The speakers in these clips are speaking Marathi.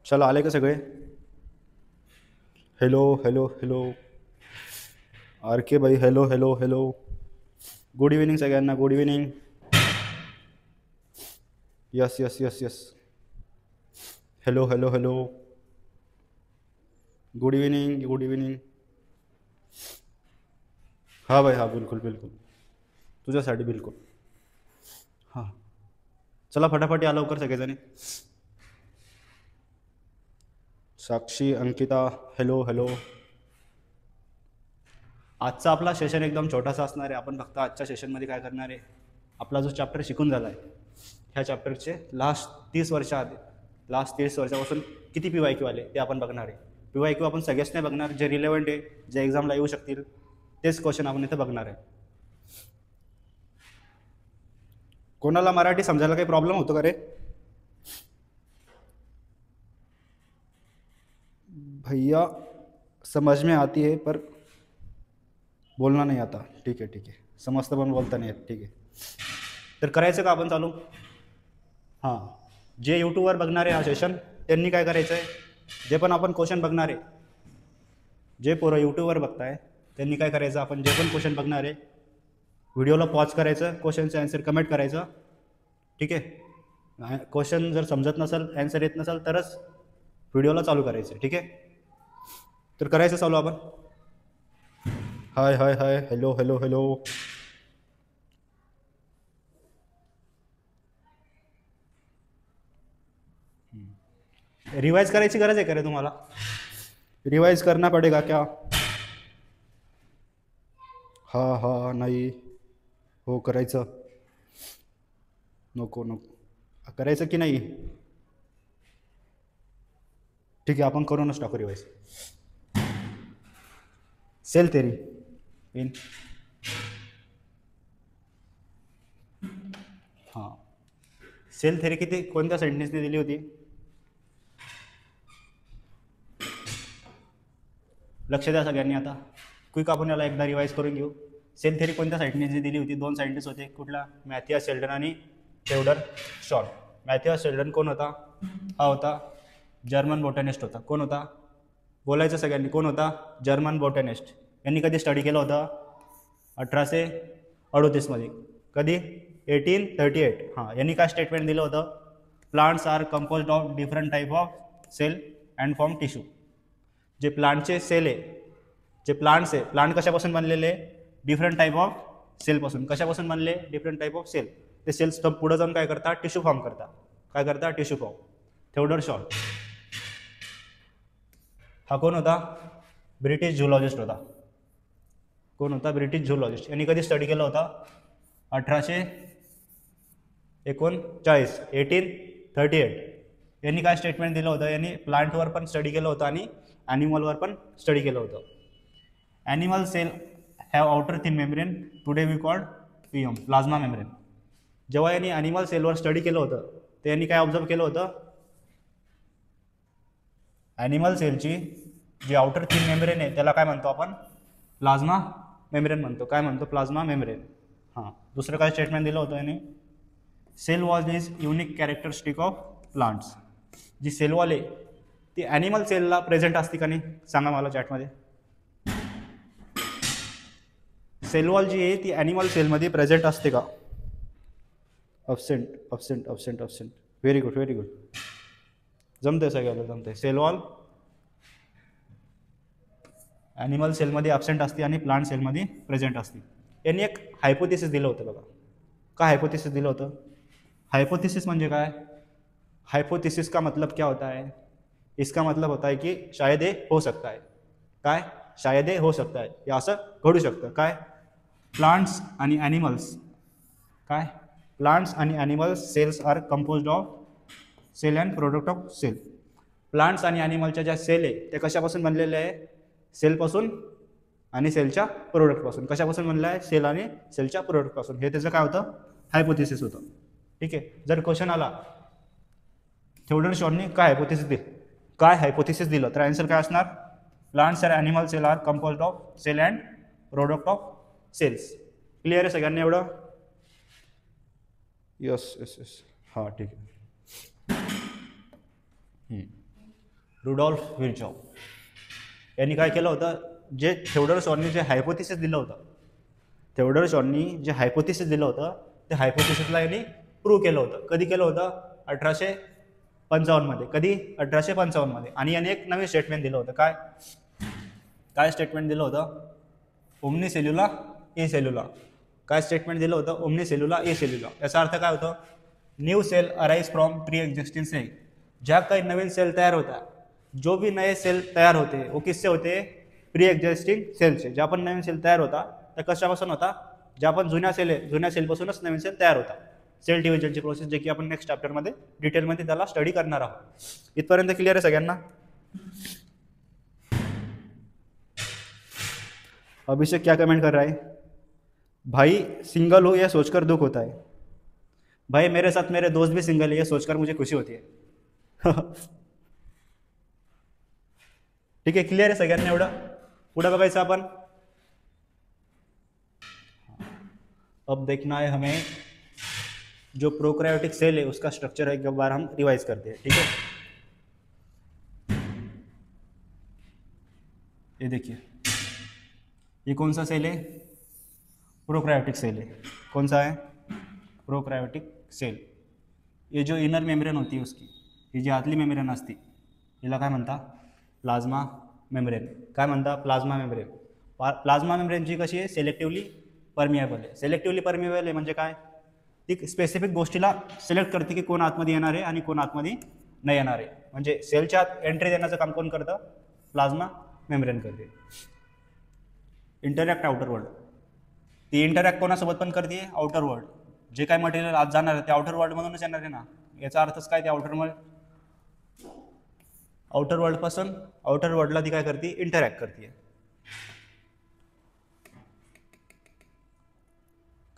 चला आले का सगळे? Hello hello hello. R K भाई hello hello hello. Good evening सगळ्यांना, good evening. Yes yes yes yes. Hello hello hello. Good evening good evening. हां भाई हां, बिलकुल बिलकुल तुझ्यासाठी बिलकुल. हां, चला फटाफट या लवकर सगळेजणी. साक्षी, अंकिता, हॅलो हॅलो. आजचा आपला सेशन एकदम छोटासा असणार आहे. आपण फक्त आजच्या सेशनमध्ये काय करणार आहे, आपला जो चॅप्टर शिकून झाला आहे ह्या चॅप्टरचे लास्ट 30 वर्षापासून किती पी वाय क्यू आले ते आपण बघणार आहे. पी वाय क्यू आपण सगळेच नाही बघणार, जे रिलेव्हंट आहे, जे एक्झामला येऊ शकतील तेच क्वेश्चन आपण इथे बघणार आहे. कोणाला मराठी समजायला काही प्रॉब्लेम होतो का रे? भैया समझ में आती है पर बोलना नहीं आता. ठीक आहे ठीक आहे, समजतं पण बोलता नाही येत. ठीक आहे, तर करायचं का आपण चालू? हां, जे यूट्यूबवर बघणार आहे हा सेशन त्यांनी काय करायचं आहे, जे पण आपण क्वेश्चन बघणार आहे, जे पोरं यूट्यूबवर बघताय त्यांनी काय करायचं, आपण जे पण क्वेश्चन बघणार आहे व्हिडिओला पॉज करायचं, क्वेश्चनचं आन्सर कमेंट करायचं. ठीक आहे, क्वेश्चन जर समजत नसेल, आन्सर येत नसेल तरच व्हिडिओला चालू करायचं. ठीक आहे, तर करायचं चालू आपण. हाय हाय हाय, हॅलो हॅलो हॅलो. रिवाइज करायची गरज आहे का रे तुम्हाला? रिवाइज करना पडेगा क्या? हा हा, नाही हो करायचं. नको नको करायचं की नाही? ठीक आहे, आपण करूनच टाकू रिवाइज. सेल थेरी इन हां, सेल थेरी किती कोणत्या सेंटेन्सने दिली होती? लक्ष द्या सगळ्यांनी आता. क्विक आपण याला एकदा रिवाइज करून घेऊ. सेल थेरी कोणत्या सायंटिस्टने दिली होती? दोन सायंटिस्ट होते. कुठला? मॅथियस शेल्डन आणि थेओडर शॉन. मॅथियस शेल्डन कोण होता? हा होता जर्मन बॉटॅनिस्ट होता. कोण होता? बोलायचं सगळ्यांनी. कोण होता? जर्मन बॉटॅनिस्ट. यांनी कधी स्टडी केलं होतं? 1838 मध्ये. कधी? 1838. हां, यांनी काय स्टेटमेंट दिलं होतं? Plants are composed of different type of cell and form tissue. जे प्लांटचे सेल आहे, जे प्लांट्स आहे, प्लांट कशापासून बनलेले? डिफरंट टाईप ऑफ सेलपासून. कशापासून बनले? Different type of cell. ते सेल्स पुढे जाऊन काय करतात? टिश्यू फॉर्म करतात. काय करतात? Tissue form. थेओडर शॉन हा कोण होता? ब्रिटिश झुलॉजिस्ट होता. कोण होता? ब्रिटिश झुलॉजिस्ट. यांनी कधी स्टडी केलं होता? 1839, 1838. यांनी काय स्टेटमेंट दिलं होतं? यांनी प्लांटवर पण स्टडी केलं होतं आणि ॲनिमलवर पण स्टडी केलं होतं. Animal cell have outer thin membrane, today we called PM, plasma membrane. जेव्हा यांनी ॲनिमल सेलवर स्टडी केलं होतं तर यांनी काय ऑब्झर्व केलं होतं? ॲनिमल सेलची जी आउटर थिन मेम्ब्रेन आहे त्याला काय म्हणतो आपण? प्लाझ्मा मेम्ब्रेन म्हणतो. काय म्हणतो? Plasma membrane. हां, दुसरं काय स्टेटमेंट दिलं होतं यांनी? Cell wall is unique characteristic of plants. जी सेल वॉल आहे ती ॲनिमल सेलला प्रेझेंट असते का नाही? सांगा मला चॅटमध्ये. सेल वॉल जी आहे ती ॲनिमल सेलमध्ये प्रेझेंट असते का? Absent absent absent absent. Very good very good. जमतंय सगळ्याला, जमतंय. सेल वॉल ॲनिमल सेलमध्ये ॲबसेंट असते आणि प्लांट सेलमध्ये प्रेझेंट असते. यांनी एक हायपोथेसिस दिलं होतं बघा. काय हायपोथेसिस दिलं होतं? हायपोथेसिस म्हणजे काय? हाइपोथेसिस का मतलब क्या होता है? इसका मतलब होता है कि शायद ये हो सकता है. काय? शायद ये हो सकता है, हे असं घडू शकतं. काय? प्लांट्स आणि ॲनिमल्स, काय? प्लांट्स आणि animals cells are composed of cell and product of cell. Plants आणि ॲनिमलच्या ज्या सेल आहे त्या कशापासून बनलेल्या आहे? सेलपासून आणि सेलच्या प्रोडक्टपासून. कशापासून बनलं आहे? सेल आणि सेलच्या प्रोडक्टपासून. हे त्याचं काय होतं? हायपोथेसिस होतं. ठीक आहे, जर क्वेश्चन आला थेओडर शॉनने काय हायपोथेसिस दिलं तर आन्सर काय असणार? Plants and animal cell are composed of cell and product of cells. Clear आहे सगळ्यांना एवढं? Yes yes yes. हां ठीक आहे. रुडॉल्फ विर्चॉव यांनी काय केलं होतं, जे थिओडोर शॉरनी जे हायपोथिसिस दिलं होतं, थिओडोर शॉरनी जे हायपोथिसिस दिलं होतं ते हायपोथिसिसला यांनी प्रूव्ह केलं होतं. कधी केलं होतं? 1855 मध्ये. कधी? 1855 मध्ये. आणि याने एक नवीन स्टेटमेंट दिलं होतं. काय स्टेटमेंट दिलं होतं? ओमनी सेल्युला ए सेल्युला. काय स्टेटमेंट दिलं होतं? ओमनी सेल्युला ए सेल्युला. याचा अर्थ काय होतं? New cell arise from pre existing cell. ज्या काही नवीन सेल तयार होता, जो भी नए सेल तयार होते वो किससे होते? प्री एक्झिस्टिंग सेलचे. ज्या पण नवीन सेल तयार होता त्या कशापासून होता? ज्या पण जुन्या सेल आहे, जुन्या सेलपासूनच नवीन सेल तयार होता. सेल डिव्हिजनची प्रोसेस, जे की आपण नेक्स्ट चॅप्टरमध्ये डिटेलमध्ये त्याला स्टडी करणार आहोत. इथपर्यंत क्लिअर आहे सगळ्यांना? अभिषेक क्या कमेंट कर रहा है? भाई सिंगल हो यह सोचकर दुख होता है. भाई मेरे साथ मेरे दोस्त भी सिंगल है, ये सोचकर मुझे खुशी होती है. ठीक है, क्लियर है सगळ्यांना एवढं? पुढे बघायचं आपण. अब देखना है हमें जो प्रोकैरियोटिक सेल है उसका स्ट्रक्चर एक बार हम रिवाइज करते हैं. ठीक है, ये देखिए, ये कौन सा सेल है? प्रोकैरियोटिक सेल है. कौन सा है? Prokaryotic cell. ये जो इनर मेम्ब्रेन होती है उसकी, ही जी आतली मेम्ब्रेन असती हिला काय म्हणता? Plasma membrane. काय म्हणता? Plasma membrane. प्लाझ्मा मेम्ब्रेनची कशी आहे? सिलेक्टिव्हली परमिएबल आहे. सिलेक्टिव्हली परमिएबल आहे म्हणजे काय? ती स्पेसिफिक गोष्टीला सिलेक्ट करते की कोण आतमध्ये येणार आहे आणि कोण आतमध्ये नाही येणार आहे. म्हणजे सेलच्या आत एंट्री देण्याचं काम कोण करतं? प्लाझ्मा मेम्ब्रेन करते. इंटरॅक्ट आउटर वर्ल्ड, ती इंटरॅक्ट कोणासोबत पण करते? Outer world. जे काय मटेरियल आत जाणार आहे ते आउटर वर्ल्डमधूनच येणार आहे ना. याचा अर्थच काय? ते आउटर वर्ल्डपासून आउटर वर्ल्डला ती काय करते? इंटरॅक्ट करते.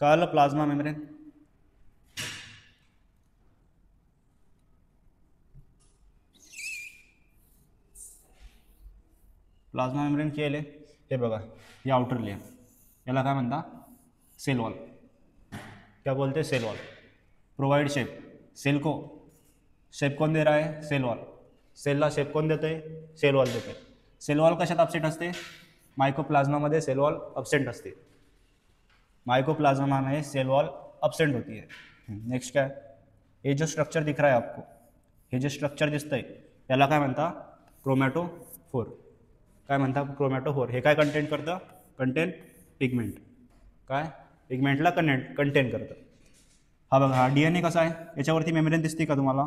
कळलं? Plasma membrane. प्लाझ्मा मेम्ब्रेन केले हे बघा, हे आउटर लेयर, याला काय म्हणता? Cell wall. क्या बोलते? Cell wall. Provide shape. Cell को शेप कौन दे रहा है? Cell wall. सेलला शेप कोण देते? सेल वॉल देते. सेल वॉल कशात अपसेंट असते? माइकोप्लाज्मामध्ये सेल वॉल अपसेंट असते. माइकोप्लाज्मा में सेल वॉल अपसेंट होती है. नेक्स्ट क्या है? ये जो स्ट्रक्चर दिख रहा है आपको, हे जे स्ट्रक्चर दिसतंय याला काय म्हणता? क्रोमॅटोफोर. काय म्हणता? क्रोमॅटोफोर. हे काय कंटेंट करतं? Content pigment. काय? पिगमेंटला कंटेन करतं. हा बघा, हा DNA कसा आहे? याच्यावरती मेम्ब्रेन दिसते का तुम्हाला?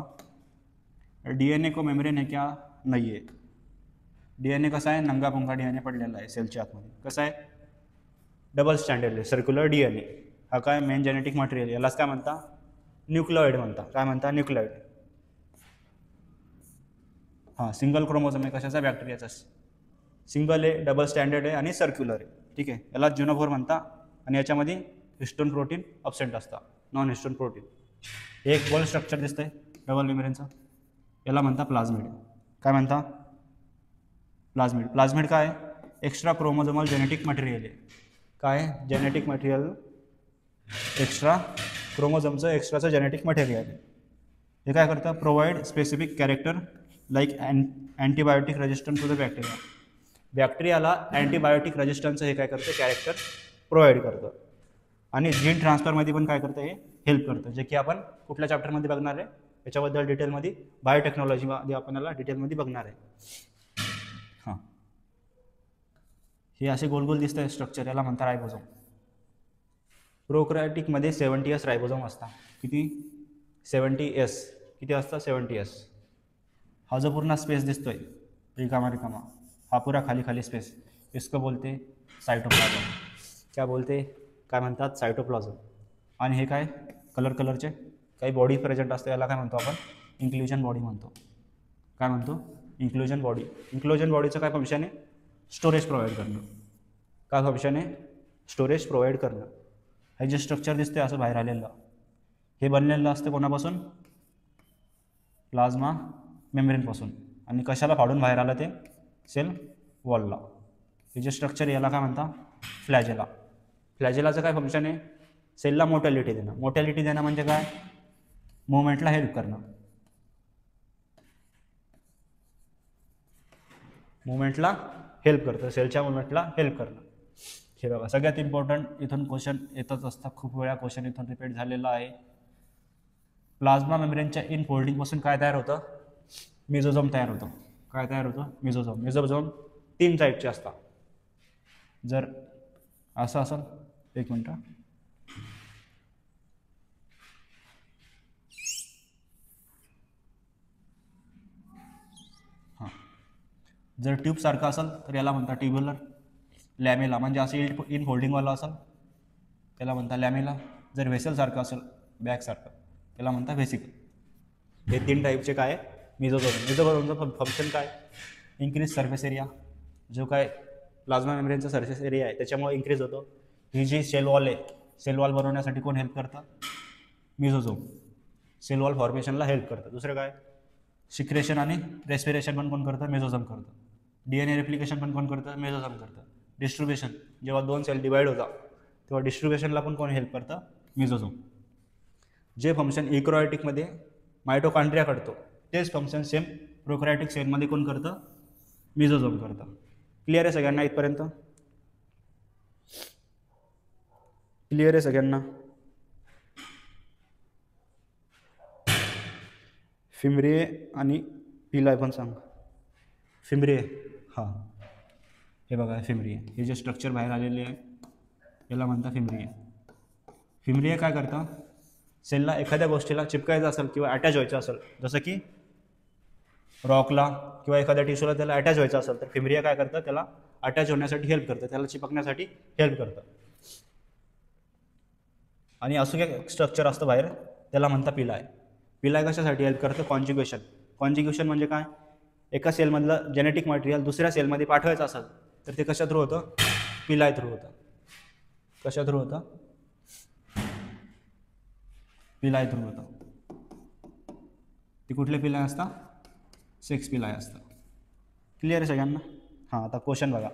DNA को मेम्ब्रेन है क्या? नाही आहे. DNA कसा आहे? नंगा पुंगा DNA पडलेला आहे सेलच्या आतमध्ये. कसा आहे? डबल स्टँडर्ड आहे, सर्क्युलर DNA. हा काय? Main genetic material. यालाच काय म्हणता? न्यूक्लिओइड म्हणता. काय म्हणता? न्यूक्लिओइड. हां, सिंगल क्रोमोझोम आहे. कशाचा? बॅक्टेरियाचा. सिंगल आहे, डबल स्टँडर्ड आहे आणि सर्क्युलर आहे. ठीक आहे, याला ज्युनोफोर म्हणता. आणि याच्यामध्ये हिस्टोन प्रोटीन अपसेंट असतं, नॉन हिस्टोन प्रोटीन. एक गोल स्ट्रक्चर दिसतंय डबल मेम्ब्रेनचं, याला म्हणता प्लाझमिड. काय म्हणता? प्लाझमिड. प्लाझमिड काय आहे? एक्स्ट्रा क्रोमोझोमल जेनेटिक मटेरियल आहे. काय? Genetic material. एक्स्ट्रा क्रोमोझोमचं एक्स्ट्राचं जेनेटिक मटेरियल आहे. हे काय करतं? Provide specific character like antibiotic resistance to the bacteria. बॅक्टेरियाला अँटीबायोटिक रेजिस्टन्सचं हे काय करतं? कॅरेक्टर प्रोव्हाइड करतं. आणि जीन ट्रान्सफरमध्ये पण काय करतं? हे हेल्प करतं, जे की आपण कुठल्या चॅप्टरमध्ये बघणार आहे याच्याबद्दल डिटेलमध्ये, बायोटेक्नॉलॉजीमध्ये आपण याला डिटेलमध्ये बघणार आहे. हां, हे असे गोल गोल दिसतं स्ट्रक्चर, याला म्हणतात रायबोझोम. प्रोकॅरियोटिकमध्ये 70S रायबोझोम असतात. किती? 70S. किती असतं? 70S. हा जो पूर्ण स्पेस दिसतोय रिकामा, हा पूरा खाली खाली स्पेस, इसको बोलते सायटोप्लाझम. क्या बोलते? काय म्हणतात? सायटोप्लाझम. आणि हे काय? कलरचे काही बॉडी प्रेझेंट असते, याला काय म्हणतो आपण? इन्क्ल्युजन बॉडी म्हणतो. काय म्हणतो? Inclusion body. इन्क्ल्युजन बॉडीचं काय फंक्शन आहे? स्टोरेज प्रोव्हाइड करणं. काय फंक्शन आहे? स्टोरेज प्रोव्हाइड करणं. हे जे स्ट्रक्चर दिसते असं बाहेर आलेलं, हे बनलेलं असतं कोणापासून? प्लाझ्मा मेम्ब्रेनपासून. आणि कशाला फाडून बाहेर आलं ते? सेल वॉलला. हे जे स्ट्रक्चर याला काय म्हणता? फ्लॅजेला. फ्लॅजेलाचं काय फंक्शन आहे? सेलला मोटॅलिटी देणं. मोटॅलिटी देणं म्हणजे काय? मुवमेंटला हेल्प करणं. मुवमेंटला हेल्प करतं, सेलच्या मुवमेंटला हेल्प करणं. हे बघा सगळ्यात इम्पॉर्टंट इथून क्वेश्चन येतच असतात, खूप वेळा क्वेश्चन इथून रिपीट झालेला आहे. प्लाझ्मा मेम्ब्रेनच्या इन फोल्डिंगपासून काय तयार होतं? मेसोझोम तयार होतं. काय तयार होतं? मेसोझोम. मेसोझोम 3 टाईपचे असतात. जर असं असेल, एक मिनटं, हां, जर ट्यूब सारखं असेल तर याला म्हणतात ट्युब्युलर. लॅमेला म्हणजे असं इन फोल्डिंगवाला असेल त्याला म्हणतात लॅमेला. जर व्हेसल सारखं असेल बॅगसारखं त्याला म्हणतात व्हेसिकल. हे 3 टाईपचे काय मेसोझोम. मेसोझोमचं फंक्शन काय? Increase surface area. जो काय प्लाझ्मा मेम्ब्रेनचा सरफेस एरिया आहे त्याच्यामुळे इन्क्रीज होतो. ही जी सेल वॉल आहे, सेल वॉल बनवण्यासाठी कोण हेल्प करतं? मेसोझोम. सेल वॉल फॉर्मेशनला हेल्प करतं. दुसरं काय? सिक्रेशन आणि रेस्पिरेशन पण कोण करतं? मेसोझोम करतं. DNA रेप्लिकेशन पण कोण करतं? मेसोझोम करतं. डिस्ट्रीब्युशन, जेव्हा 2 सेल डिवाइड होतात तेव्हा डिस्ट्रीब्युशनला पण कोण हेल्प करतं? मेसोझोम. जे फंक्शन इकोरायटिकमध्ये मायटोकॉन्ड्रिया करतो तेच फंक्शन सेम प्रोकॅरियोटिक सेलमध्ये कोण करतं? मेसोझोम करतं. क्लिअर आहे सगळ्यांना इथपर्यंत? क्लिअर आहे सगळ्यांना? फिमरिये आणि पिलाय पण सांग. फिमरिये, हां, हे बघा फिमरिये. हे जे स्ट्रक्चर बाहेर आलेले आहे याला म्हणतात फिमरिये. फिमरिये काय करतं? सेलला एखाद्या गोष्टीला चिपकायचं असेल किंवा अटॅच व्हायचं असेल, जसं की रॉकला किंवा एखाद्या टिश्यूला त्याला अटॅच व्हायचं असेल तर फिमरिया काय करतं? त्याला अटॅच होण्यासाठी हेल्प करतं, त्याला चिपकण्यासाठी हेल्प करतं. आणि असं एक स्ट्रक्चर असतं बाहेर त्याला म्हणतात पिलाय. पिलाय कशासाठी हेल्प करतं? कॉन्ज्युगेशन. कॉन्ज्युगेशन म्हणजे काय? एका सेलमधलं जेनेटिक मटेरियल दुसऱ्या सेलमध्ये पाठवायचं असेल तर ते कशा थ्रू होतं? पिलाय थ्रू होतं. कशा थ्रू होतं? पिलाय थ्रू होतं. ती कुठले पिलाय असतात? 6 पिलाय असतात. क्लिअर आहे सगळ्यांना? हां, आता क्वेश्चन बघा.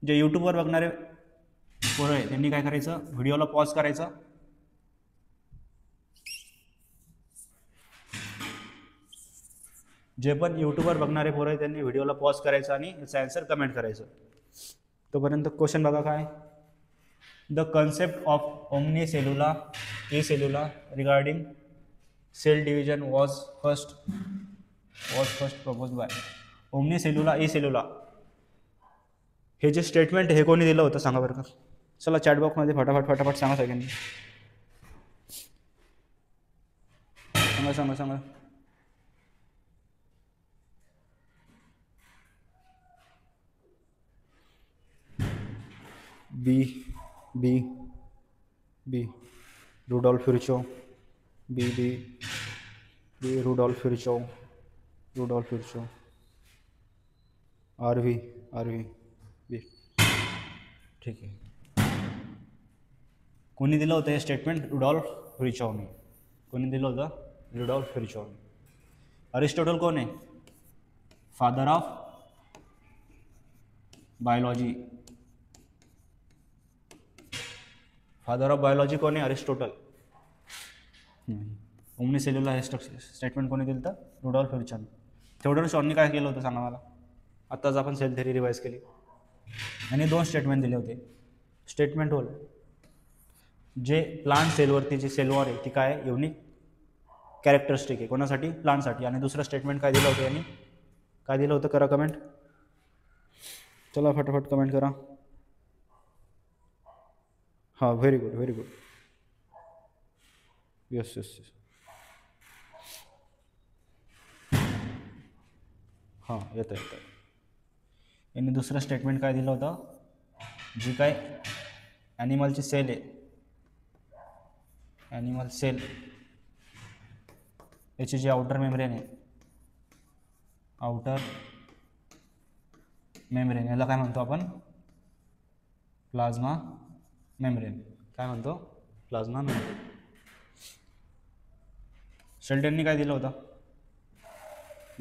जे यूट्यूबवर बघणारे पोरं आहे त्यांनी काय करायचं? व्हिडिओला पॉज करायचं. जे पण यूट्यूबवर बघणारे पोरं आहे त्यांनी व्हिडिओला पॉज करायचं आणि याचं आन्सर कमेंट करायचं. तोपर्यंत क्वेश्चन बघा काय. The concept of omni cellula regarding cell division was first propose by. Omni cellula हे जे स्टेटमेंट हे कोणी दिलं होतं सांगा बरं का? चला चॅटबॉक्समध्ये फटाफट सांगा सगळ्यांनी. सांगा. बी रुडॉल्फ विर्चो. बी रुडॉल्फ विर्चो. आरव्ही बी. ठीक आहे. कोणी दिलं होतं हे स्टेटमेंट? रुडॉल्फ विर्चोने. कोणी दिलं होतं? रुडॉल्फ विर्चोने. अरिस्टॉटल कोण आहे? Father of biology. Father of biology कोण आहे? अरिस्टॉटल. ओमनी सेल्युला हे स्टेटमेंट कोणी दिलं होतं? रुडॉल्फ विर्चोने. थिओडोर शॉनने काय केलं होतं सांगा मला? आत्ताच आपण सेल थेरी रिवाइज केली आणि 2 स्टेटमेंट दिले होते. स्टेटमेंट होल जे प्लांट सेलवरती जी सेल वॉल आहे ती काय आहे? युनिक कॅरेक्टरिस्टिक आहे. कोणासाठी? प्लांटसाठी. आणि दुसरं स्टेटमेंट काय दिलं होतं यांनी? काय दिलं होतं? करा कमेंट. चला फटाफट कमेंट करा. हां, व्हेरी गुड. येस. हां, येतं. यांनी दुसरं स्टेटमेंट काय दिलं होतं? जी काय ॲनिमलची सेल आहे, ॲनिमल सेल याची जी आउटर मेम्ब्रेन आहे, आउटर मेम्ब्रेन, याला काय म्हणतो आपण? Plasma membrane. काय म्हणतो? Plasma membrane. शेल्टननी काय दिलं होतं?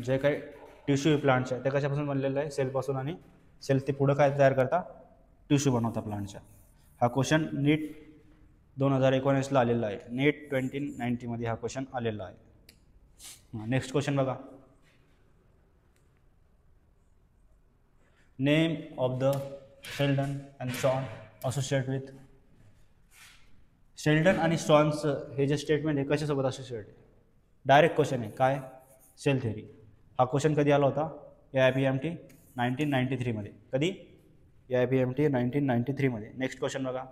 जे काही टिश्यू प्लांटचे आहे ते कशापासून बनलेलं आहे? सेलपासून. आणि सेल ते पुढं काय तयार करता? टिश्यू बनवता प्लांटच्या. हा क्वेश्चन नीट 2019ला आलेला आहे. नीट 2090मध्ये हा क्वेश्चन आलेला आहे. नेक्स्ट क्वेश्चन बघा. Name of the Sheldon and Shawn associate with. Sheldon आणि शॉनचं हे जे स्टेटमेंट आहे कशासोबत असोसिएट आहे? डायरेक्ट क्वेश्चन आहे काय? Sale theory. हा क्वेश्चन कधी आला होता? AIPMT 1993मध्ये. कधी? AIPMT 1993मध्ये. नेक्स्ट क्वेश्चन बघा.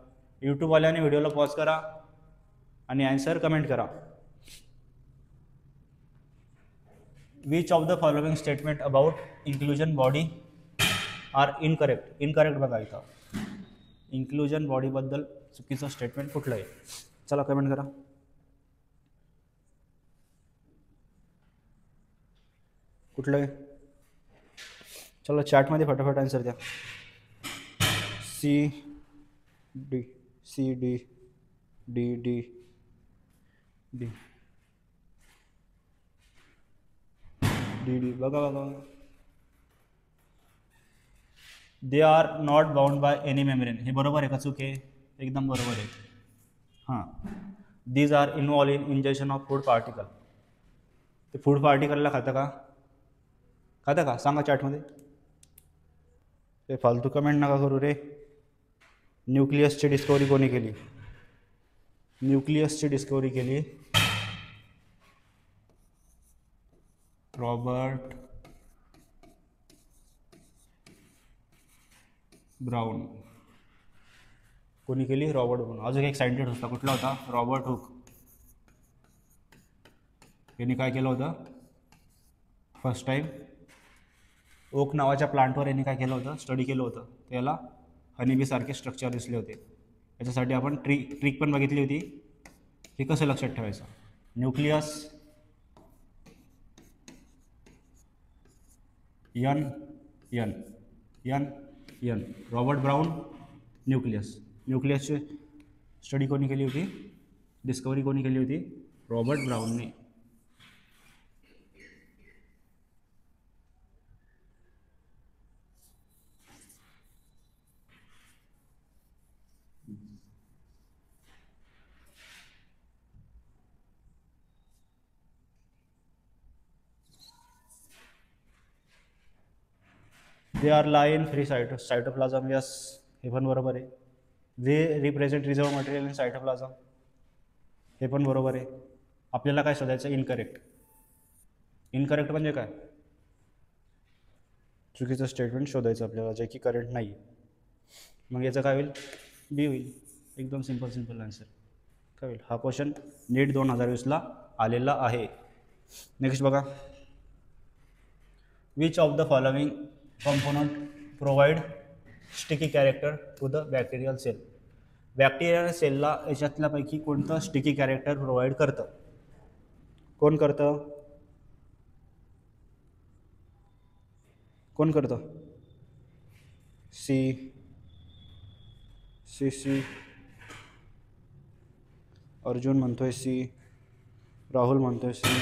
यूट्यूबवाल्याने व्हिडिओला पॉज करा आणि आन्सर कमेंट करा. Which of the following statement about inclusion body are incorrect. Incorrect बघा इथं. इन्क्लुजन बॉडीबद्दल चुकीचं स्टेटमेंट कुठलं आहे? चला कमेंट करा. कुठलं आहे? चला चॅटमध्ये फटाफट आन्सर द्या. डी बघा. They are not bound by any membrane. हे बरोबर आहे का चूक आहे? एकदम बरोबर आहे. हां. These are involve in injection of food particle. ते फूड पार्टिकलला खातं का? सांगा चॅटमध्ये. ते फालतू कमेंट नका करू रे. न्यूक्लियसची डिस्कवरी कोणी केली? न्यूक्लियसची डिस्कवरी केली रॉबर्ट ब्राउन. कोणी केली? Robert brown. अजून एक सायंटिस्ट होता, कुठला होता? Robert Hooke. यांनी काय केलं होतं? फर्स्ट टाइम ओक नावाच्या प्लांटवर यांनी काय केलं होतं? स्टडी केलं होतं. त्याला हनीबी सारखे स्ट्रक्चर दिसले होते. याच्यासाठी आपण ट्रिक पण बघितली होती. हे कसं लक्षात ठेवायचं? न्यूक्लियस एन रॉबर्ट ब्राउन न्यूक्लियसची स्टडी कोणी केली होती? डिस्कवरी कोणी केली होती? रॉबर्ट ब्राउनने. They are lie in free cytoplasm. Yes, हे पण बरोबर आहे. They represent reserve material in cytoplasm. हे पण बरोबर आहे. आपल्याला काय शोधायचं? इनकरेक्ट. इनकरेक्ट म्हणजे काय? चुकीचं स्टेटमेंट शोधायचं आपल्याला जे की करेक्ट नाही. मग याचं काय होईल? बी होईल. एकदम सिंपल आन्सर काय होईल? हा क्वेश्चन नीट 2020ला आलेला आहे. नेक्स्ट बघा. Which of the following component provide sticky character to the bacterial cell. Bacterial सेलला याच्यातल्यापैकी कोणतं स्टिकी कॅरेक्टर प्रोव्हाइड करतं? कोण करतं? सी. अर्जुन म्हणतोय सी. राहुल म्हणतोय सी.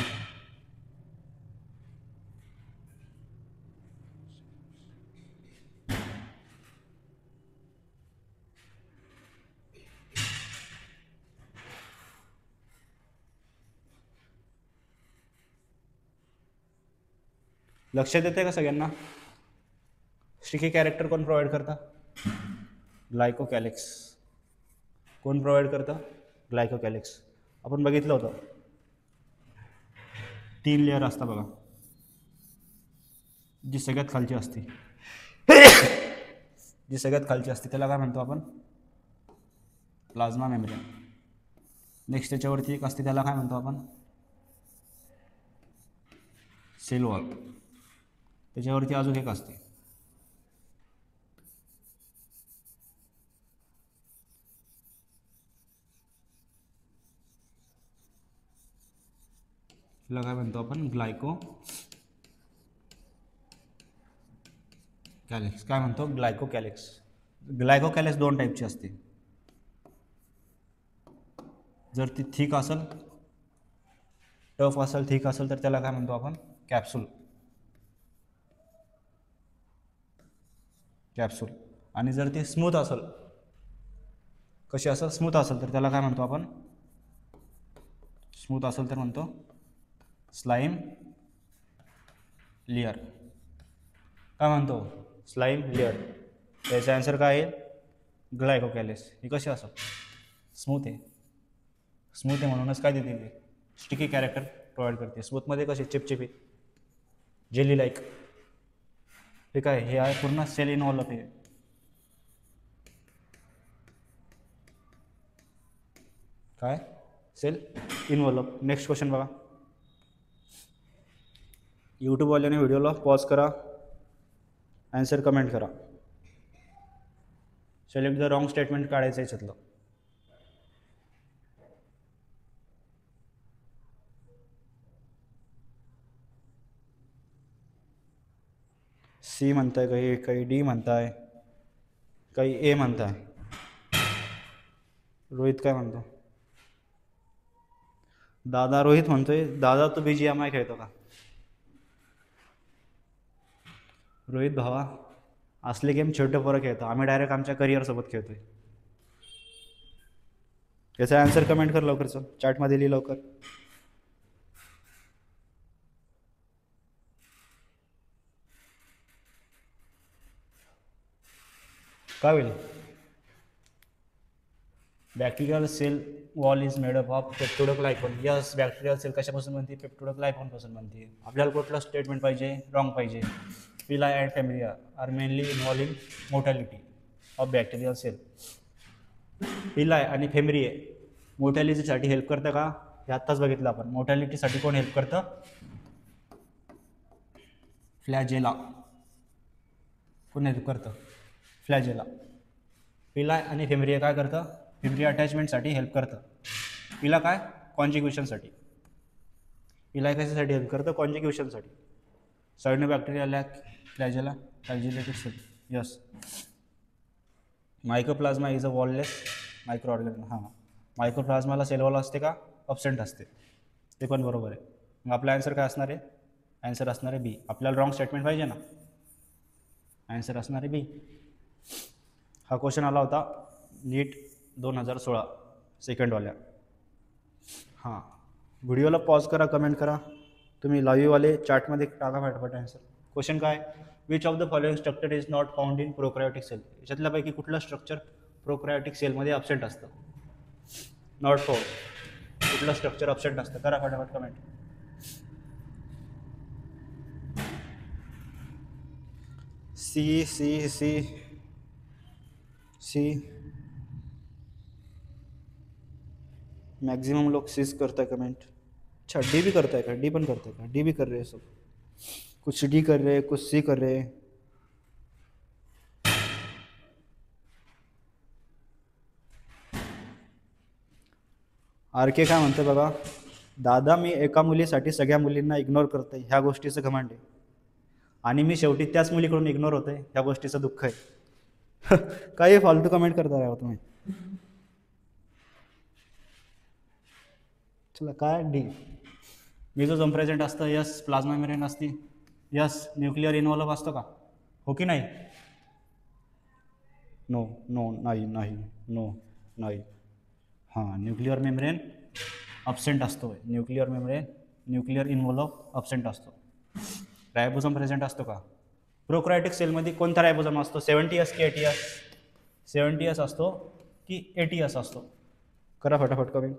लक्षात येते का सगळ्यांना? स्टिकी कॅरेक्टर कोण प्रोव्हाइड करतं? ग्लायकोकॅलिक्स. कोण प्रोव्हाइड करतं? ग्लायकोकॅलिक्स. आपण बघितलं होतं 3 लेअर असतात बघा. जी सगळ्यात खालची असते त्याला काय म्हणतो आपण? Plasma membrane. नेक्स्ट त्याच्यावरती एक असते त्याला काय म्हणतो आपण? Cell wall. त्याच्यावरती अजून एक असते तिला काय म्हणतो आपण? ग्लायकोकॅलिक्स. काय म्हणतो? ग्लायकोकॅलिक्स. ग्लायकोकॅलिक्स 2 टाईपची असते. जर ती थिक असेल, टफ असेल, थिक असेल तर त्याला काय म्हणतो आपण? कॅप्सूल. आणि जर ती स्मूथ असेल, कशी असेल? स्मूथ असेल तर त्याला काय म्हणतो आपण? स्मूथ असेल तर म्हणतो स्लाइम लेयर. काय म्हणतो? Slime layer. याचा आन्सर काय आहे? ग्लायकोकॅलिस. ही कशी असं स्मूथ आहे. स्मूथ आहे म्हणूनच काय देते ते स्टिकी कॅरेक्टर प्रोव्हाइड करते. स्मूथमध्ये कशी चिपचिपी जेली लाईक. हे काय? हे आहे पूर्ण सेल इन्व्हॉल्व आहे. काय? Sale involve. नेक्स्ट क्वेश्चन बघा. यूट्यूबवाल्याने व्हिडिओला पॉज करा, आन्सर कमेंट करा. सिलेक्ट द रॉंग स्टेटमेंट काढायचं आहे याच्यातलं. सी म्हणताय काही, काही डी म्हणताय, काही ए म्हणताय. रोहित काय म्हणतो? दादा रोहित म्हणतोय दादा तू BGMI खेळतो का? रोहित भावा असले गेम छोटे पोरं खेळतो, आम्ही डायरेक्ट आमच्या करिअरसोबत खेळतोय. याचा आन्सर कमेंट कर लवकर, चल चॅटमध्ये लिहि लवकर. काय होईल? Bacterial cell wall is made up of peptidoglycan. Yes, bacterial cell कशापासून बनते? पेप्टिडोग्लायकॉनपासून बनते. आपल्याला कुठलं स्टेटमेंट पाहिजे? रॉंग पाहिजे. Pili and fimbriae are mainly involve in mortality of bacterial cell. Pili आणि फेमिरिया मोर्टॅलिटीसाठी हेल्प करतं का? हे आत्ताच बघितलं आपण. मोर्टॅलिटीसाठी कोण हेल्प करतं? फ्लॅजेला. कोण हेल्प करतं? फ्लॅजेला. पिलाय आणि फेमिरिया काय करतं? फेमिरिया अटॅचमेंटसाठी हेल्प करतं. पिला काय? कॉन्जिग्युशनसाठी. पिलाय कशासाठी हेल्प करतं? कॉन्जिग्युशनसाठी. Cyanobacteria lack flagella flagellated cell. Yes. Mycoplasma is a wallless micro organism. हां, मायक्रोप्लाझ्माला सेल वॉल असते का? अब्सेंट असते. ते पण बरोबर आहे. मग आपला आन्सर काय असणार आहे? आन्सर असणार आहे बी. आपल्याला रॉंग स्टेटमेंट पाहिजे ना, आन्सर असणार आहे बी. हा क्वेश्चन आला होता नीट 2016 सेकंडवाल्या. हां, व्हिडिओला पॉज करा, कमेंट करा. तुम्ही लाईव्हवाले चॅटमध्ये टाका फटाफट आन्सर. क्वेश्चन काय? Which of the following structure is not found in prokaryotic cell. याच्यातल्यापैकी कुठलं स्ट्रक्चर प्रोकॅरियोटिक सेलमध्ये अब्सेंट असतं? Not found. कुठलं स्ट्रक्चर अब्सेंट असतं? करा फटाफट comment. C C C C. Maximum लोग सीज करता है कमेंट. अच्छा, डी भी करता है क्या? डी पण करता है क्या? डी भी कर रहे हैं सब. कुछ डी कर रहे हैं, कुछ सी कर रहे हैं. आर के काय म्हणते बघा. दादा मी एका मुलीसाठी सगळ्या मुलींना इग्नोर करते, ह्या गोष्टीचं घमंड आहे. आणि मी शेवटी त्याच मुलीकडून इग्नोर होते, ह्या गोष्टीचं दुःख आहे. काही फालतू कमेंट करता राहा तुम्ही. चला काय? डी. मेसोसोम प्रेझेंट असतं. यस. प्लाझ्मा मेम्ब्रेन असते. यस. न्यूक्लिअर इन्व्हॉल्व असतो का? हो की नाही? नो नो नाही नाही नो नाही. हां, न्यूक्लिअर मेम्ब्रेन अब्सेंट असतो. Nuclear membrane nuclear involve absent असतो. रायबोसोम प्रेझेंट असतो का? प्रोकॅरियोटिक सेलमध्ये कोणता रायबोसोम असतो? 70S की 80S? 70S असतो की 80S असतो? करा फटाफट कमेंट.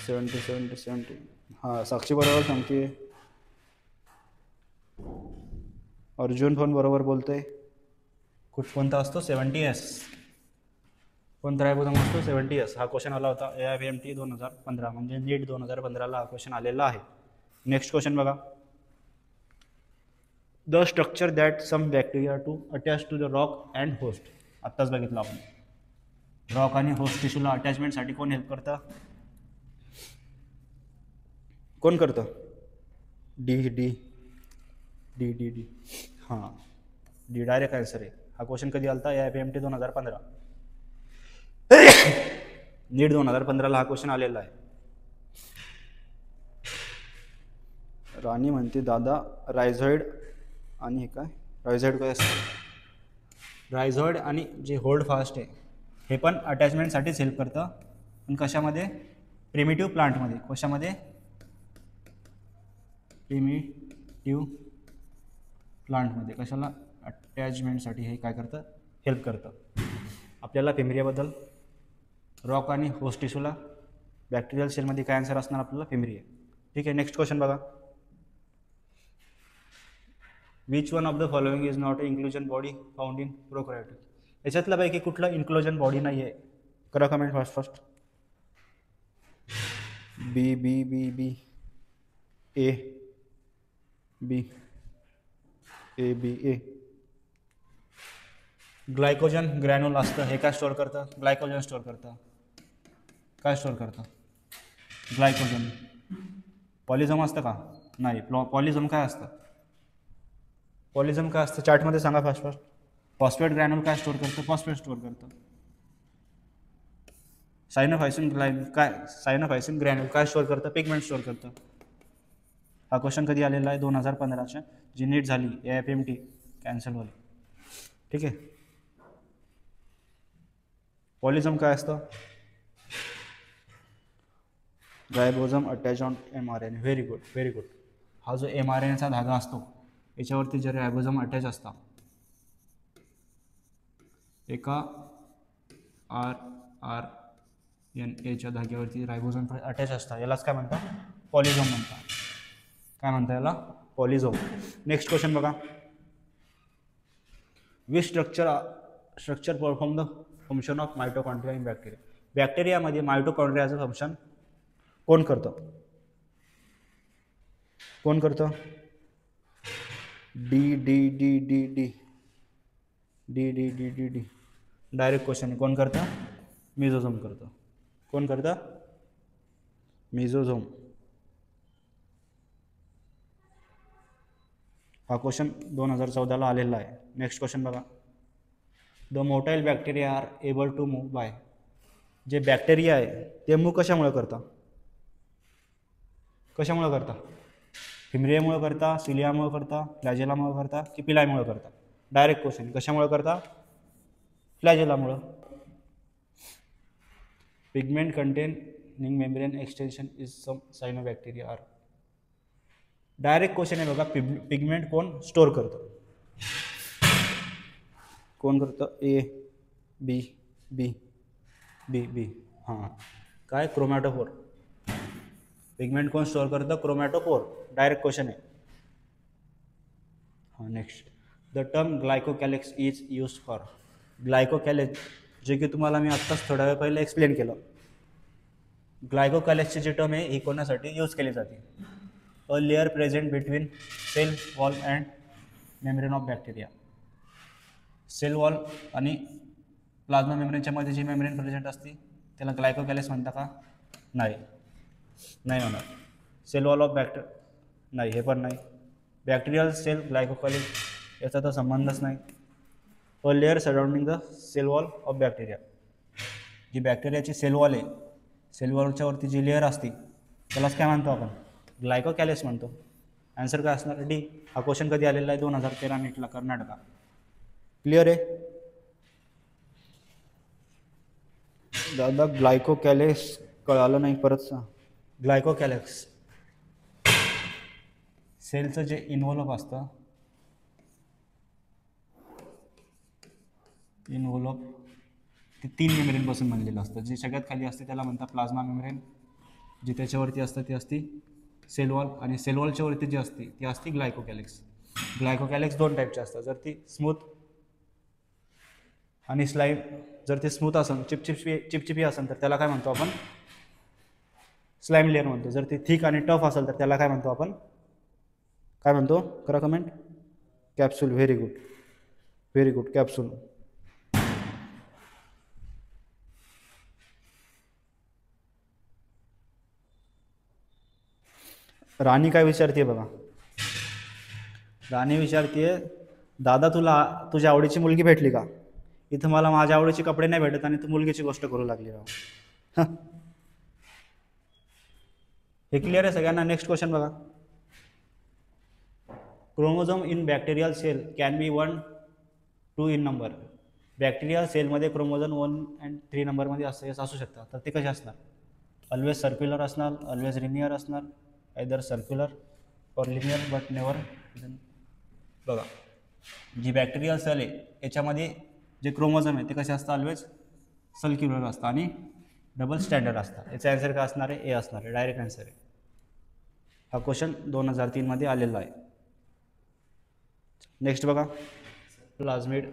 70. हां, साक्षी बरोबर सांगते. अर्जुन पण बरोबर बोलतोय. कोणता असतो? 70S. कोणता रायबोसोम असतो? 70S. हा क्वेश्चन आला होता AIVMT 2015, म्हणजे नीट 2015ला हा क्वेश्चन आलेला आहे. नेक्स्ट क्वेश्चन बघा. The structure that some bacteria to attach to the rock and host. आत्ताच बघितलं आपण. रॉक आणि होस्ट टिश्यूला अटॅचमेंटसाठी कोण हेल्प करतं? कोण करतं? D D D D D. हां, डी डायरेक्ट आन्सर आहे. हा क्वेश्चन कधी आला होता? AIVMT 2015. नीट 2015ला हा क्वेश्चन आलेला आहे. राणी म्हणते दादा रायझॉइड आणि हे काय? रायझॉइड काय असतं? रायझॉइड आणि जे होल्ड फास्ट आहे हे पण अटॅचमेंटसाठीच हेल्प करतं. पण कशामध्ये? प्रिमिटिव्ह प्लांटमध्ये. कशामध्ये? प्रिमिटिव्ह प्लांटमध्ये कशाला अटॅचमेंटसाठी हे काय करतं, हेल्प करतं. आपल्याला फिमरियाबद्दल रॉक आणि होस्ट टिश्यूला बॅक्टेरियल सेलमध्ये काय आन्सर असणार आपल्याला, फिमरिया. ठीक आहे, नेक्स्ट क्वेश्चन बघा. Which one of the following is not a inclusion body found in prokaryotic. याच्यातल्यापैकी कुठलं इन्क्लुजन बॉडी नाही आहे, करा comment first. B B B B A B A B A. Glycogen granule असतं, हे काय स्टोअर करतं, ग्लायकोजन स्टोअर करतं. काय स्टोअर करतं, ग्लायकोजन. पॉलिझम असतं का, नाही. पॉलिझम काय असतं, पॉलिझम काय असतं चार्टमध्ये सांगा फर्स्ट. फॉस्फेट ग्रॅन्युल काय स्टोअर करतं, फॉस्फेट स्टोअर करतं. सायनोफायसिन ग्रॅन्युल काय स्टोअर करतं, पिगमेंट स्टोअर करतं. हा क्वेश्चन कधी आलेला आहे, 2015च्या, जी नीट झाली AFMT कॅन्सलवाली. ठीक आहे. पॉलिझम काय असतं, ribosome attach on mRNA. Very good, very good. हा जो mRNAचा धागा असतो याच्यावरती जे रायबोझम अटॅच असतात, एका RNAच्या धाग्यावरती रायबोझोम अटॅच असतात, यालाच काय म्हणतात, पॉलिझोम म्हणतात. काय म्हणतात याला, पॉलिझोम. नेक्स्ट क्वेश्चन बघा. Which structure perform the function of mitochondria in bacteria. बॅक्टेरियामध्ये मायटोकॉन्ड्रियाचं फंक्शन कोण करतं, कोण करतं, D D D D D D D D D D. Direct question आहे, कोण करतं, मिझोझोम करतं. कोण करतं, मिझोझोम. हा क्वेश्चन 2014ला आलेला आहे. नेक्स्ट क्वेश्चन बघा. The motile bacteria are able to move by. जे बॅक्टेरिया आहे ते मूव्ह कशामुळे करता, कशामुळे करता, फिमरियामुळे करता, सिलियामुळे करता, फ्लॅजेलामुळे करता की पिलायमुळे करता. डायरेक्ट क्वेश्चन, कशामुळे करता, फ्लॅजेलामुळे. Pigment containing membrane extension is some cyanobacteria are. Direct question आहे बघा. पिगमेंट कोण स्टोअर करतं, कोण करतं, ए बी बी बी बी. हां, काय, क्रोमॅटोफोर. पिगमेंट कोण स्टोअर करतं, क्रोमॅटोफोर. डायरेक्ट क्वेश्चन आहे. हां, next. The term glycocalyx is use for. Glycocalyx, जे की तुम्हाला मी आत्ताच थोड्या वेळ पहिले एक्सप्लेन केलं. ग्लायकोकॅलेक्सची जी टर्म आहे ही कोणासाठी यूज केली जाते, a layer present between cell wall and membrane of bacteria. Cell wall आणि प्लाझ्मा मेम्ब्रेनच्या मध्ये जी मेम्ब्रेन प्रेझेंट असते त्याला ग्लायकोकॅलेक्स म्हणता का, नाही, नाही म्हणा. सेल वॉल ऑफ नाही, हे पण नाही. बॅक्टेरियल सेल ग्लायकोकॅलेक्स याचा तर संबंधच नाही. A layer surrounding the cell wall of bacteria. जी बॅक्टेरियाची सेल वॉल आहे, सेल वॉलच्या वरती जी लेअर असते त्यालाच काय म्हणतो आपण, ग्लायकोकॅलेक्स म्हणतो. आन्सर काय असणार, डी. हा क्वेश्चन कधी आलेला आहे, 2013 नीटला, कर्नाटका. क्लिअर आहे दादा. ग्लायकोकॅलेक्स कळालं नाही, परत सांग. ग्लायकोकॅलेक्स सेलचं जे इन्व्हॉल्व असतं, इन्व्हॉल्व ते 3 मेम्ब्रेनपासून बनलेलं असतं. जे सगळ्यात खाली असते त्याला म्हणतात प्लाझ्मा मेम्ब्रेन, जी त्याच्यावरती असतं ती असती सेल वॉल, आणि सेल वॉलच्या वरती जी असते ती असते ग्लायकोकॅलेक्स. ग्लायकोकॅलेक्स 2 टाईपचे असतात. जर ती स्मूथ आणि स्लाईम, जर ते स्मूथ असेल, चिपचिपी असेल तर त्याला काय म्हणतो आपण, स्लाईम लेअर म्हणतो. जर ती थिक आणि टफ असेल तर त्याला काय म्हणतो आपण, काय म्हणतो, करा comment. Capsule. Very good, very good, capsule. Rani काय विचारते बघा. राणी विचारते, दादा तुला तुझ्या आवडीची मुलगी भेटली का. इथं मला माझ्या आवडीचे कपडे नाही भेटत आणि तू मुलगीची गोष्ट करू लागली राव. हे क्लिअर आहे सगळ्यांना. नेक्स्ट क्वेश्चन बघा. Chromosome in bacterial cell can be 1, 2 in number. Bacterial सेलमध्ये क्रोमोझोम 1 आणि 3 नंबरमध्ये असू शकतात. तर ते कसे असणार, ऑलवेज सर्क्युलर असणार, ऑलवेज लिनियर असणार, आयदर सर्क्युलर और लिनियर बट नेवर बघा, जी बॅक्टेरियल सेल आहे याच्यामध्ये जे क्रोमोझोम आहे ते कसे असतं, ऑलवेज सर्क्युलर असतं आणि डबल स्टँडर्ड असतं. याचा आन्सर काय असणार आहे, ए असणार आहे, डायरेक्ट आन्सर आहे. हा क्वेश्चन 2003 मध्ये आलेला आहे. नेक्स्ट बघा, प्लाझ्मिड.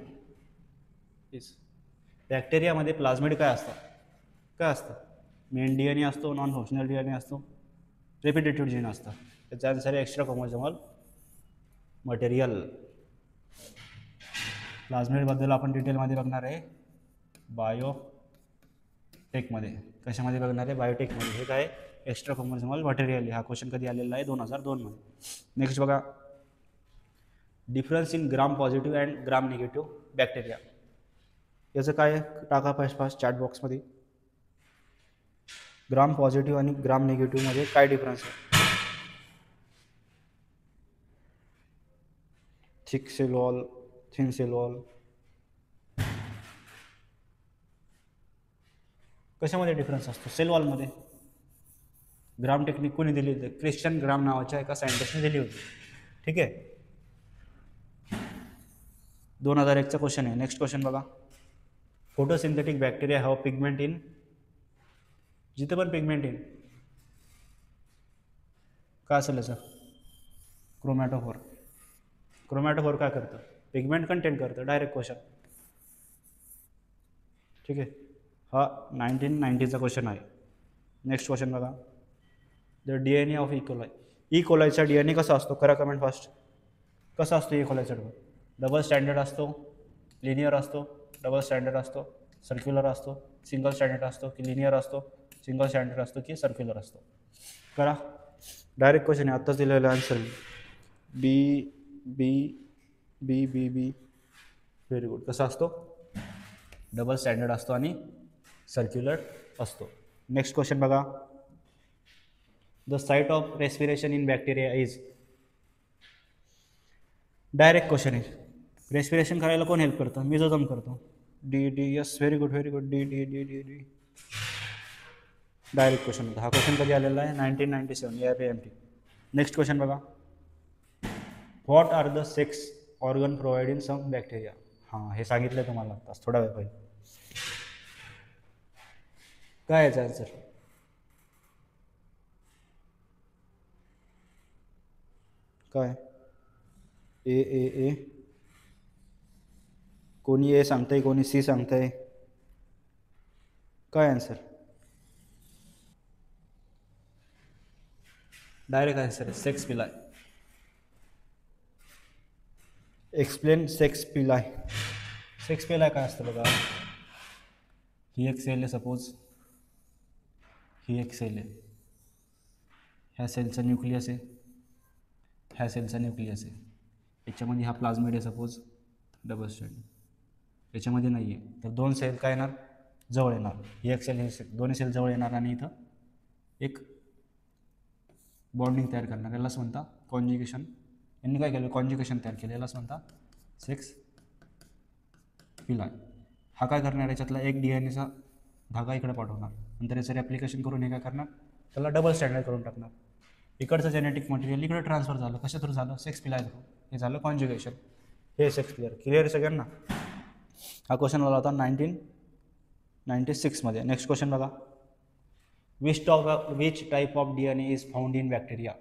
बॅक्टेरियामध्ये प्लाझ्मिड काय असतं, मेन डीएनए असतो, नॉन फंक्शनल डीएनए असतो, रिपिटेटिव्ह जीन असतं. त्याचा आन्सर आहे एक्स्ट्रा क्रोमोझोमल मटेरियल. प्लाझ्मिडबद्दल आपण डिटेलमध्ये बघणार आहे बायोटेकमध्ये. कशामध्ये बघणार आहे, बायोटेकमध्ये. हे काय, एक्स्ट्रा क्रोमोझोमल मटेरियल. हा क्वेश्चन कधी आलेला आहे, 2002 मध्ये. नेक्स्ट बघा, difference in gram positive and gram negative bacteria. याचं काय, टाका फास्ट चॅट बॉक्समध्ये. ग्राम पॉझिटिव्ह आणि ग्राम निगेटिव्ह मध्ये काय डिफरन्स आहे. Thick cell wall, thin cell wall. कशामध्ये डिफरन्स असतो, सेल वॉलमध्ये. ग्राम टेक्निक कोणी दिली होती, क्रिश्चियन ग्राम नावाच्या एका सायंटिस्टने दिली होती. ठीक आहे, 2001चा क्वेश्चन आहे. नेक्स्ट क्वेश्चन बघा, photosynthetic bacteria have pigment in. जिथे पण पिगमेंट इन काय असेल सर, क्रोमॅटोफोर. क्रोमॅटोफोर काय करतं, पिगमेंट कंटेंट करतं. Direct question. ठीक आहे, हा 1990चा क्वेश्चन आहे. नेक्स्ट क्वेश्चन बघा, द DNA ऑफ इकोलाई. इकोलायचा DNA कसा असतो, करा कमेंट फास्ट. कसा असतो इकोलायचा? डबल स्टँडर्ड असतो, लिनियर असतो, डबल स्टँडर्ड असतो, सर्क्युलर असतो, सिंगल स्टँडर्ड असतो की लिनियर असतो, सिंगल स्टँडर्ड असतो की सर्क्युलर असतो. करा, डायरेक्ट क्वेश्चन आहे, आत्ताच दिलेलं answer. B B B B B. Very good. कसा असतो, डबल स्टँडर्ड असतो आणि सर्क्युलर असतो. नेक्स्ट क्वेश्चन बघा, the site of respiration in bacteria is. Direct question आहे, रेस्पिरेशन करायला कोण हेल्प करतं, मेसोझोम करतो. D D. Yes, very good very good. D D D D D. Direct question होता. हा क्वेश्चन कधी आलेला आहे, 1997 APMT. नेक्स्ट क्वेश्चन बघा, what are the sex organ provide in some bacteria. हां, हे सांगितलं तुम्हाला आत्ताच थोडा वेळ पहिले. काय याचा आन्सर, काय, ए ए ए. कोणी ए सांगताय, कोणी सी सांगताय. काय आन्सर, डायरेक्ट आन्सर आहे सेक्स पिलाय. Explain sex पिलाय. सेक्स पिलाय काय असतं बघा, ही एक सेल आहे सपोज, ही एक सेल आहे, ह्या सेलचा न्यूक्लियस आहे, ह्या सेलचा न्यूक्लियस आहे, याच्यामध्ये हा प्लाझ्मिड आहे सपोज, डबल स्टँड. याच्यामध्ये नाही आहे, तर दोन सेल काय येणार, जवळ येणार. ही एक सेल, ही दोन्ही सेल जवळ येणार आणि इथं एक बॉन्डिंग तयार करणार. यालाच म्हणता कॉन्ज्युगेशन. यांनी काय केलं, कॉन्ज्युगेशन तयार केलं, यालाच म्हणता सेक्स पिलाय. हा काय करणार, याच्यातला एक DNAचा धागा इकडे पाठवणार, नंतर याचं ॲप्लिकेशन करून हे काय करणार, त्याला डबल स्टँडर्ड करून टाकणार. इकडचं जेनेटिक मटेरियल इकडे ट्रान्सफर झालं, कशा थ्रू झालं, सेक्स पिलाय थ्रू. हे झालं कॉन्ज्युगेशन. हे सेक्स पिलाय. क्लिअर सगळ्यांना. हा क्वेश्चन आला होता 1996 मध्ये. नेक्स्ट क्वेश्चन बघा, which type of DNA is found in bacteria.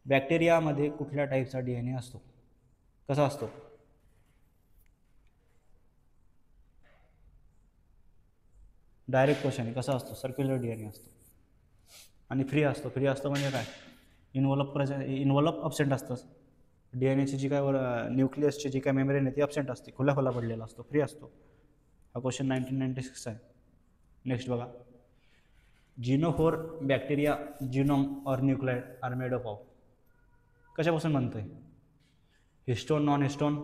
बॅक्टेरियामध्ये कुठल्या टाईपचा DNA असतो, कसा असतो, डायरेक्ट क्वेश्चन आहे. कसा असतो, सर्क्युलर DNA असतो आणि फ्री असतो. फ्री असतो म्हणजे काय, इन्व्हॉल्व अब्सेंट असतं. DNAची जी काय न्यूक्लियसची जी काय मेम्ब्रेन आहे ती अब्सेंट असते, खुला पडलेला असतो, फ्री असतो. हा क्वेश्चन 1996 आहे. नेक्स्ट बघा, genophore bacteria genome or nucleoid are made up of. कशापासून बनतंय, histone, non histone,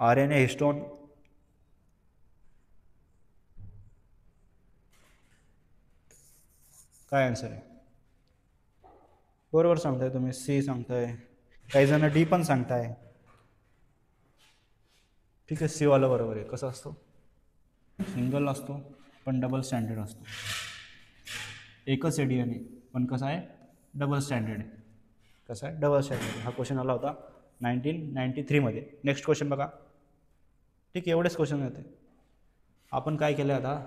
RNA, histone. काय आन्सर आहे, बरोबर सांगताय तुम्ही, सी सांगताय, काही जण डी पण सांगताय. ठीक आहे, सी वाला बरोबर आहे. कसं असतो, सिंगल असतो पण डबल स्टँडर्ड असतो. एकच आहे DNA पण कसं आहे, डबल स्टँडर्ड आहे. कसं आहे, डबल स्टँडर्ड. हा क्वेश्चन आला होता 1993मध्ये. नेक्स्ट क्वेश्चन बघा. ठीक आहे, एवढेच क्वेश्चन होते. आपण काय केलं आता,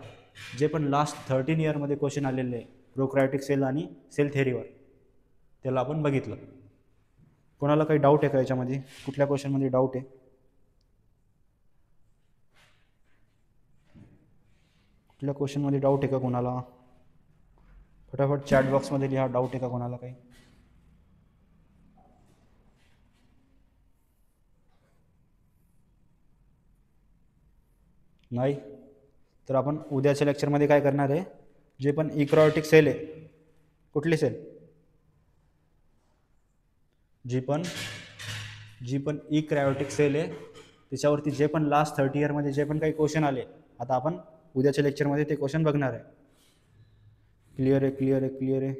जे पण लास्ट 13 इयरमध्ये क्वेश्चन आलेले आहे प्रोकॅरियोटिक सेल आणि सेल थेअरीवर, त्याला आपण बघितलं. कोणाला काही डाऊट आहे का याच्यामध्ये? कुठल्या क्वेश्चनमध्ये डाऊट आहे? कुठल्या क्वेश्चनमध्ये डाऊट आहे का कोणाला? फटाफट चॅट बॉक्समध्ये लिहा, डाऊट आहे का कोणाला काही? नाही तर आपण उद्याच्या लेक्चरमध्ये काय करणार आहे, जे पण इक्रायोटिक सेल आहे, कुठली सेल, जी पण इक्रायोटिक सेल आहे त्याच्यावरती जे पण लास्ट 30 इयरमध्ये जे पण काही क्वेश्चन आले, आता आपण उद्याच्या लेक्चरमध्ये ते क्वेश्चन बघणार आहे. क्लिअर आहे, क्लिअर आहे, क्लिअर आहे.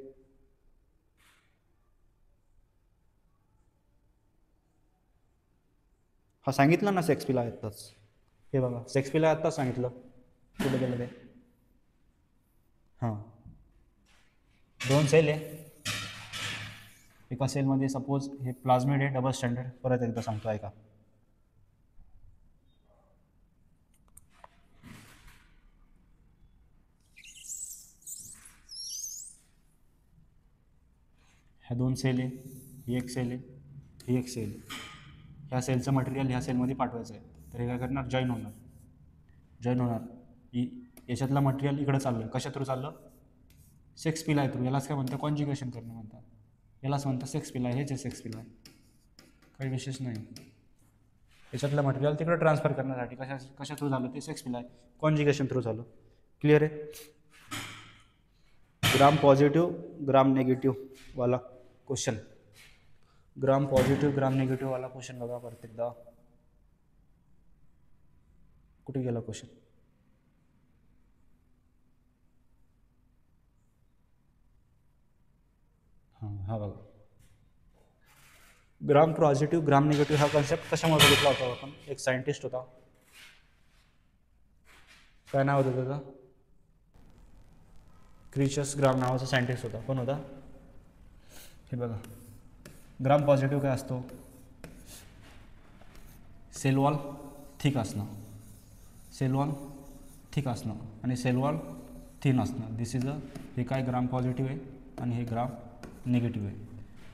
हा सांगितलं ना शेक्सपियरला आत्ताच. हे बघा, शेक्सपियरला आत्ताच सांगितलं. कुठे गेलं ते? हां, 2 सेल आहे. एका सेलमध्ये सपोज हे प्लाझ्मिड आहे, डबल स्टँडर्ड. परत एकदा सांगतो ऐका. ह्या 2 सेल आहे, ही एक सेल आहे, ही एक सेल आहे. ह्या सेलचं मटेरियल ह्या सेलमध्ये पाठवायचं आहे, तर हे काय करणार, जॉईन होणार. याच्यातलं मटेरियल इकडं चाललं आहे. कशा थ्रू चाललं? Shakespeare through. यालाच काय म्हणतात, कॉन्ज्युगेशन करणं म्हणतात. यालाच म्हणतात शेक्सपियर. हेच आहे शेक्सपियर, काही विशेष नाही. याच्यातलं मटेरियल तिकडं ट्रान्सफर करण्यासाठी कशा थ्रू झालं ते शेक्सपियर, कॉन्ज्युगेशन थ्रू झालं. क्लिअर आहे? ग्राम पॉझिटिव्ह ग्राम नेगेटिव्ह वाला क्वेश्चन, ग्राम पॉझिटिव्ह ग्राम नेगेटिव्ह वाला क्वेश्चन बघा परत एकदा. कुठे गेला क्वेश्चन? हा बघा, ग्राम पॉझिटिव्ह ग्राम निगेटिव्ह हा कॉन्सेप्ट कशामुळे बघितला होता आपण? एक सायंटिस्ट होता, काय नाव होतं त्याचं? क्रिचस ग्राम नावाचा सायंटिस्ट होता. कोण होता? हे बघा, ग्राम पॉझिटिव्ह काय असतो? सेल वॉल थिक असणं, सेल वॉल थिक असणं आणि सेल वॉल थिन असणं. दिस इज हे काय ग्राम पॉझिटिव्ह आहे आणि हे ग्राम निगेटिव्ह आहे.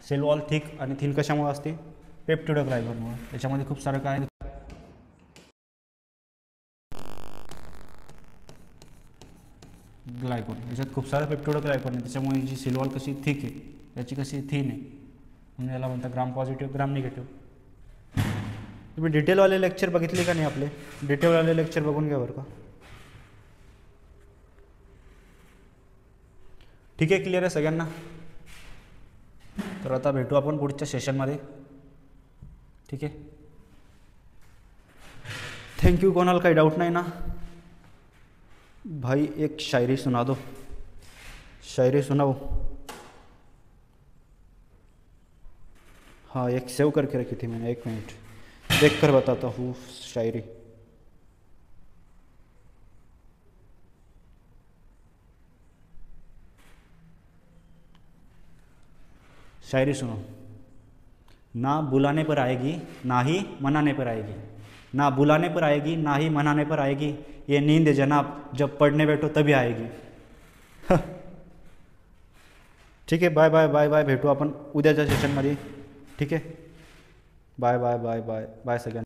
सेल वॉल थिक आणि थिन कशामुळे असते? पेप्टिडोग्लायकॉनमुळे. त्याच्यामध्ये खूप सारं काय, ग्लायकॉन, याच्यात खूप सारं पेप्टिडोग्लायकॉन आहे. त्याच्यामुळे जी सेल वॉल कशी थिक आहे, याची कशी थिन आहे, म्हणून याला म्हणतात ग्राम पॉझिटिव्ह ग्राम निगेटिव्ह. तुम्ही डिटेलवाले लेक्चर बघितले का नाही? आपले डिटेलवाले लेक्चर बघून घ्या बरं का. ठीक आहे, क्लिअर आहे सगळ्यांना? तर आता भेटू आपण पुढच्या सेशनमध्ये. ठीक आहे, थँक्यू. कोणाला काही डाऊट नाही ना? भाई एक शायरी सुना दो, शायरी सुनाओ. हाँ, एक सेव करके रखी थी मैंने, 1 मिनट देख कर बताता हूँ शायरी. शायरी सुनो. ना बुलाने पर आएगी ना ही मनाने पर आएगी, ना बुलाने पर आएगी ना ही मनाने पर आएगी, ये नींद जनाब जब पढ़ने बैठो तभी आएगी. ठीक आहे, बाय बाय बाय बाय. भेटू आपण उद्याच्या सेशनमध्ये. ठीक आहे, bye bye bye bye bye सगळ्यांना.